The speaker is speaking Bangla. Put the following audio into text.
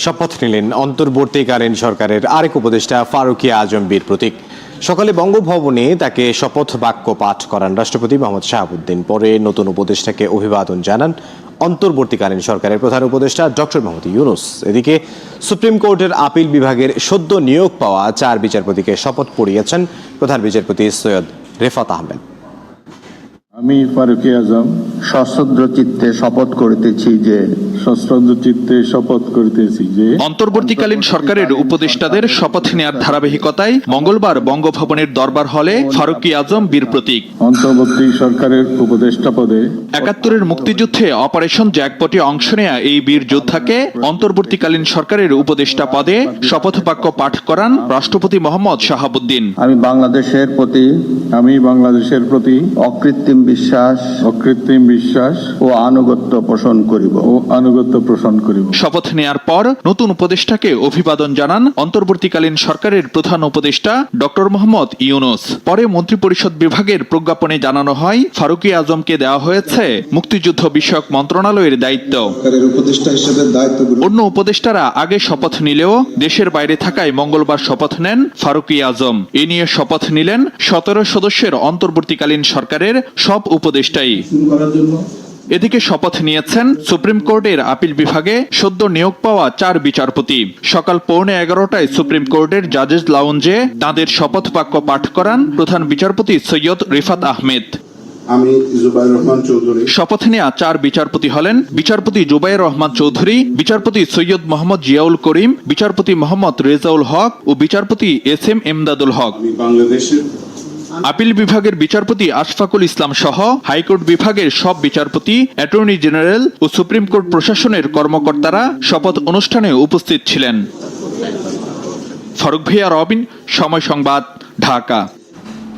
শপথ নিলেন অন্তর্বর্তীকালীন সরকারের আরেক উপদেষ্টা ফারুকী আজম বীর প্রতীক। সকালে বঙ্গভবনে তাকে শপথ বাক্য পাঠ করান রাষ্ট্রপতি মোহাম্মদ শাহাবুদ্দিন। পরে নতুন উপদেষ্টাকে অভিবাদন জানান অন্তর্বর্তীকালীন সরকারের প্রধান উপদেষ্টা ডক্টর মোহাম্মদ ইউনূস। এদিকে সুপ্রিম কোর্টের আপিল বিভাগের সদ্য নিয়োগ পাওয়া 4 বিচারপতিকে শপথ পড়িয়েছেন প্রধান বিচারপতি সৈয়দ রেফাত আহমেদ। আমি ফারুকী আজম সশ্রদ্ধ চিত্তে শপথ করিতেছি যে অন্তর্বর্তীকালীন সরকারের উপদেষ্টাদের শপথ নেয়ার ধারাবাহিকতায় মঙ্গলবার বঙ্গভবনের দরবার হলে ফারুকী আজম বীর প্রতীক অন্তর্বর্তী সরকারের উপদেষ্টা পদে ৭১-এর মুক্তিযুদ্ধে অপারেশন জ্যাকপটে অংশ নেয়া এই বীর যোদ্ধাকে অন্তর্বর্তীকালীন সরকারের উপদেষ্টা পদে শপথ বাক্য পাঠ করান রাষ্ট্রপতি মোহাম্মদ শাহাবুদ্দিন। আমি বাংলাদেশের প্রতি অকৃত্রিম বিশ্বাস ও আনুগত্য পোষণ করিব। শপথ নেয়ার পর নতুন উপদেষ্টাকে অভিবাদন জানান অন্তর্বর্তীকালীন সরকারের প্রধান উপদেষ্টা ডক্টর মোহাম্মদ ইউনূস। পরে মন্ত্রিপরিষদ বিভাগের প্রজ্ঞাপনে জানানো হয় ফারুকী আজমকে দেওয়া হয়েছে মুক্তিযুদ্ধ বিষয়ক মন্ত্রণালয়ের দায়িত্ব। অন্য উপদেষ্টারা আগে শপথ নিলেও দেশের বাইরে থাকায় মঙ্গলবার শপথ নেন ফারুকী আজম। এ নিয়ে শপথ নিলেন 17 সদস্যের অন্তর্বর্তীকালীন সরকারের সব উপদেষ্টাই। এদিকে শপথ নিয়েছেন সুপ্রিম কোর্টের আপিল বিভাগে সদ্য নিয়োগ পাওয়া 4 বিচারপতি। সকাল 11:15টায় সুপ্রিম কোর্টের জাজেস লাউঞ্জে তাঁদের শপথ বাক্য পাঠ করান প্রধান বিচারপতি সৈয়দ রেফাত আহমেদ। শপথ নেয়া 4 বিচারপতি হলেন বিচারপতি জুবাইর রহমান চৌধুরী, বিচারপতি সৈয়দ মোহাম্মদ জিয়াউল করিম, বিচারপতি মোহাম্মদ রেজাউল হক ও বিচারপতি SM এমদাদুল হক। আপিল বিভাগের বিচারপতি আশফাকুল ইসলাম সহ হাইকোর্ট বিভাগের সব বিচারপতি, অ্যাটর্নি জেনারেল ও সুপ্রিম কোর্ট প্রশাসনের কর্মকর্তারা শপথ অনুষ্ঠানে উপস্থিত ছিলেন। ফারুক ভাইয়া রবিন, সময় সংবাদ, ঢাকা।